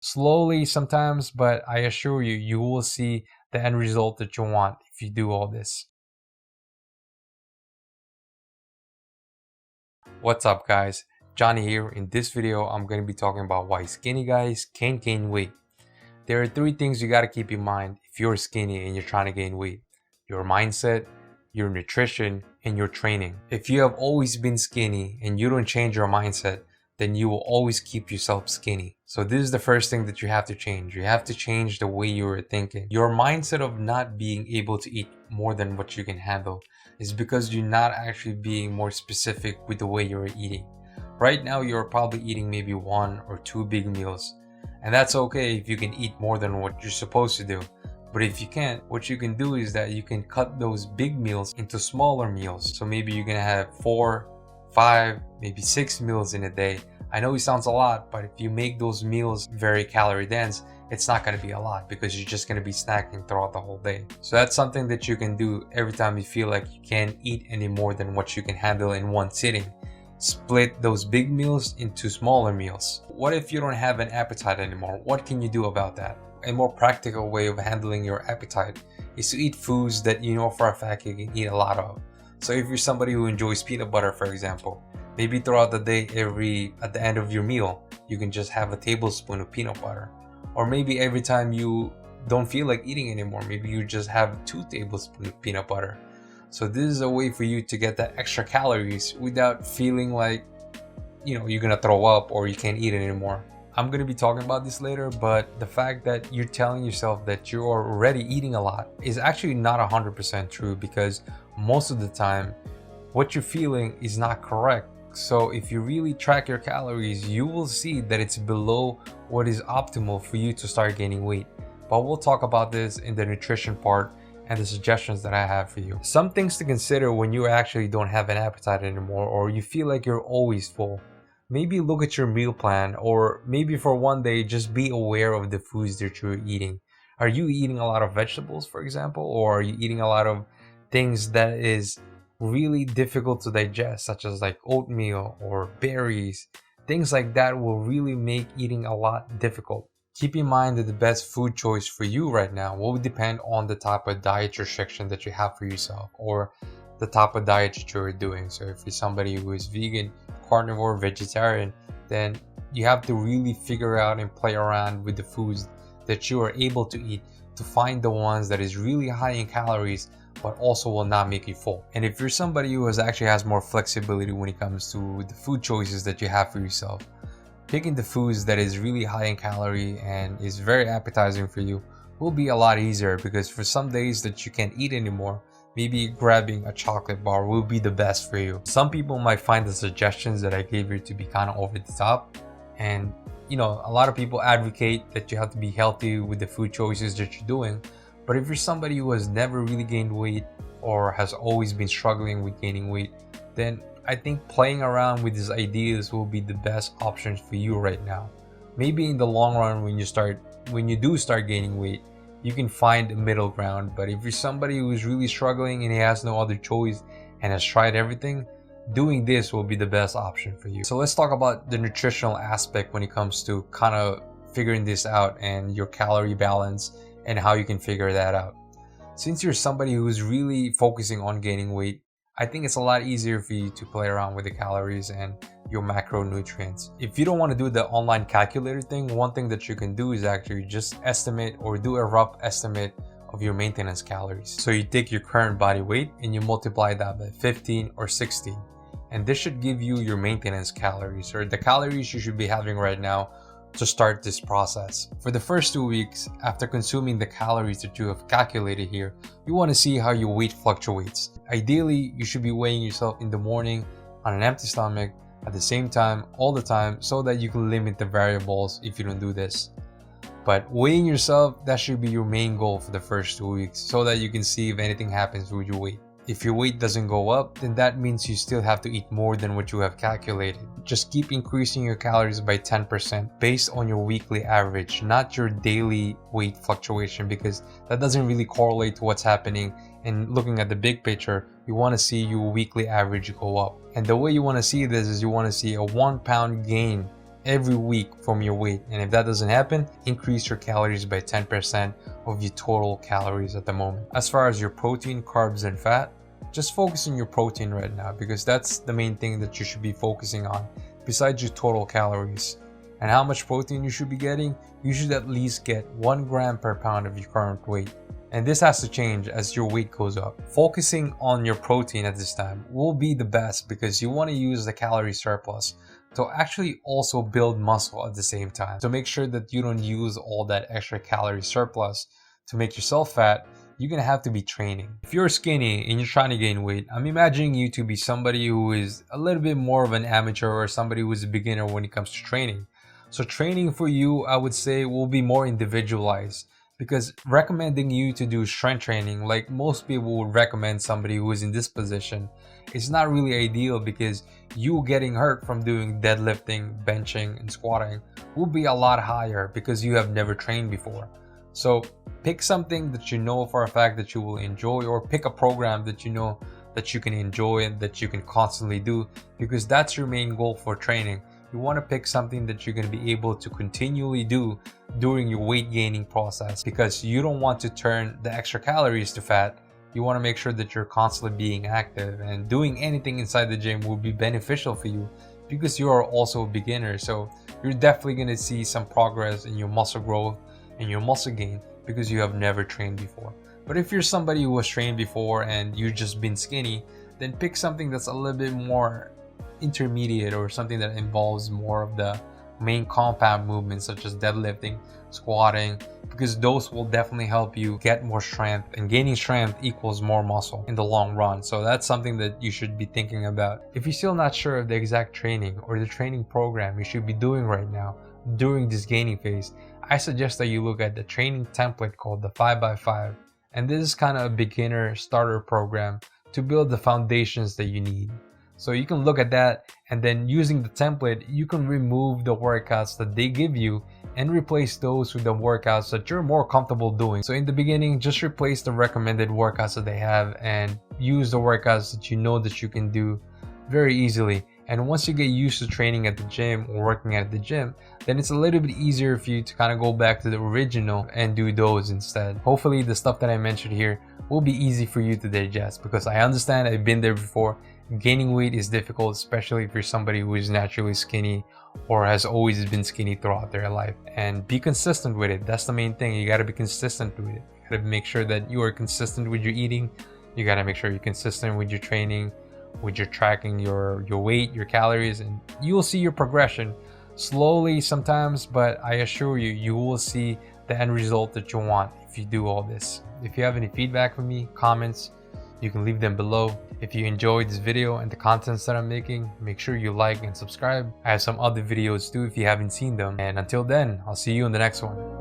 Slowly sometimes, but I assure you, you will see the end result that you want if you do all this. What's up guys, Johnny here. In this video, I'm going to be talking about why skinny guys can't gain weight. There are three things you got to keep in mind if you're skinny and you're trying to gain weight: your mindset, your nutrition, and your training. If you have always been skinny and you don't change your mindset, then you will always keep yourself skinny. So this is the first thing that you have to change. You have to change the way you are thinking. Your mindset of not being able to eat more than what you can handle is because you're not actually being more specific with the way you're eating. Right now, you're probably eating maybe 1 or 2 big meals. And that's okay if you can eat more than what you're supposed to do. But if you can't, what you can do is that you can cut those big meals into smaller meals. So maybe you're gonna have 4, 5, maybe 6 meals in a day. I know it sounds a lot, but if you make those meals very calorie dense, it's not going to be a lot because you're just going to be snacking throughout the whole day. So that's something that you can do every time you feel like you can't eat any more than what you can handle in one sitting. Split those big meals into smaller meals. What if you don't have an appetite anymore? What can you do about that? A more practical way of handling your appetite is to eat foods that you know for a fact you can eat a lot of. So if you're somebody who enjoys peanut butter, for example, maybe throughout the day, at the end of your meal, you can just have a tablespoon of peanut butter. Or maybe every time you don't feel like eating anymore, maybe you just have 2 tablespoons of peanut butter. So this is a way for you to get that extra calories without feeling like, you're gonna throw up or you can't eat it anymore. I'm gonna be talking about this later, but the fact that you're telling yourself that you're already eating a lot is actually not 100% true, because most of the time, what you're feeling is not correct. So if you really track your calories, you will see that it's below what is optimal for you to start gaining weight. But we'll talk about this in the nutrition part and the suggestions that I have for you. Some things to consider when you actually don't have an appetite anymore, or you feel like you're always full. Maybe look at your meal plan, or maybe for one day, just be aware of the foods that you're eating. Are you eating a lot of vegetables, for example, or are you eating a lot of things that is really difficult to digest, such as like oatmeal or berries? Things like that will really make eating a lot difficult. Keep in mind that the best food choice for you right now will depend on the type of diet restriction that you have for yourself, or the type of diet that you're doing. So if you're somebody who is vegan, carnivore, vegetarian, then you have to really figure out and play around with the foods that you are able to eat to find the ones that is really high in calories but also will not make you full. And if you're somebody who actually has more flexibility when it comes to the food choices that you have for yourself, picking the foods that is really high in calorie and is very appetizing for you will be a lot easier, because for some days that you can't eat anymore, maybe grabbing a chocolate bar will be the best for you. Some people might find the suggestions that I gave you to be kind of over the top, and a lot of people advocate that you have to be healthy with the food choices that you're doing. But if you're somebody who has never really gained weight or has always been struggling with gaining weight, then I think playing around with these ideas will be the best options for you right now. Maybe in the long run, when you do start gaining weight, you can find a middle ground. But if you're somebody who is really struggling and he has no other choice and has tried everything, doing this will be the best option for you. So let's talk about the nutritional aspect when it comes to kind of figuring this out and your calorie balance and how you can figure that out. Since you're somebody who's really focusing on gaining weight, I think it's a lot easier for you to play around with the calories and your macronutrients. If you don't want to do the online calculator thing, one thing that you can do is actually just estimate or do a rough estimate of your maintenance calories. So you take your current body weight and you multiply that by 15 or 16. And this should give you your maintenance calories, or the calories you should be having right now to start this process. For the first 2 weeks, after consuming the calories that you have calculated here, you want to see how your weight fluctuates. Ideally, you should be weighing yourself in the morning on an empty stomach at the same time all the time, so that you can limit the variables if you don't do this. But weighing yourself, that should be your main goal for the first 2 weeks, so that you can see if anything happens with your weight. If your weight doesn't go up, then that means you still have to eat more than what you have calculated. Just keep increasing your calories by 10% based on your weekly average, not your daily weight fluctuation, because that doesn't really correlate to what's happening. And looking at the big picture, you want to see your weekly average go up. And the way you want to see this is you want to see a 1 pound gain every week from your weight. And if that doesn't happen, increase your calories by 10% of your total calories at the moment. As far as your protein, carbs, and fat, just focus on your protein right now, because that's the main thing that you should be focusing on besides your total calories. And how much protein you should be getting? You should at least get 1 gram per pound of your current weight. And this has to change as your weight goes up. Focusing on your protein at this time will be the best, because you want to use the calorie surplus to actually also build muscle at the same time. So make sure that you don't use all that extra calorie surplus to make yourself fat. You're gonna have to be training. If you're skinny and you're trying to gain weight, I'm imagining you to be somebody who is a little bit more of an amateur, or somebody who is a beginner when it comes to training. So training for you, I would say, will be more individualized, because recommending you to do strength training like most people would recommend somebody who is in this position is not really ideal, because you getting hurt from doing deadlifting, benching, and squatting will be a lot higher because you have never trained before. So pick something that you know for a fact that you will enjoy, or pick a program that you know that you can enjoy and that you can constantly do, because that's your main goal for training. You want to pick something that you're going to be able to continually do during your weight gaining process, because you don't want to turn the extra calories to fat. You want to make sure that you're constantly being active, and doing anything inside the gym will be beneficial for you because you are also a beginner. So you're definitely going to see some progress in your muscle growth and your muscle gain because you have never trained before. But if you're somebody who was trained before and you've just been skinny, then pick something that's a little bit more intermediate, or something that involves more of the main compound movements such as deadlifting, squatting, because those will definitely help you get more strength, and gaining strength equals more muscle in the long run. So that's something that you should be thinking about. If you're still not sure of the exact training or the training program you should be doing right now during this gaining phase, I suggest that you look at the training template called the 5x5. And this is kind of a beginner starter program to build the foundations that you need. So you can look at that, and then using the template, you can remove the workouts that they give you and replace those with the workouts that you're more comfortable doing. So in the beginning, just replace the recommended workouts that they have and use the workouts that you know that you can do very easily. And once you get used to training at the gym or working at the gym, then it's a little bit easier for you to kind of go back to the original and do those instead. Hopefully the stuff that I mentioned here will be easy for you to digest, because I understand, I've been there before. Gaining weight is difficult, especially if you're somebody who is naturally skinny or has always been skinny throughout their life. And be consistent with it. That's the main thing. You got to be consistent with it. You got to make sure that you are consistent with your eating. You got to make sure you're consistent with your training, with your tracking your weight, your calories, and you will see your progression slowly sometimes, but I assure you, you will see the end result that you want if you do all this. If you have any feedback for me, comments, you can leave them below. If you enjoyed this video and the contents that I'm making, make sure you like and subscribe. I have some other videos too if you haven't seen them. And until then, I'll see you in the next one.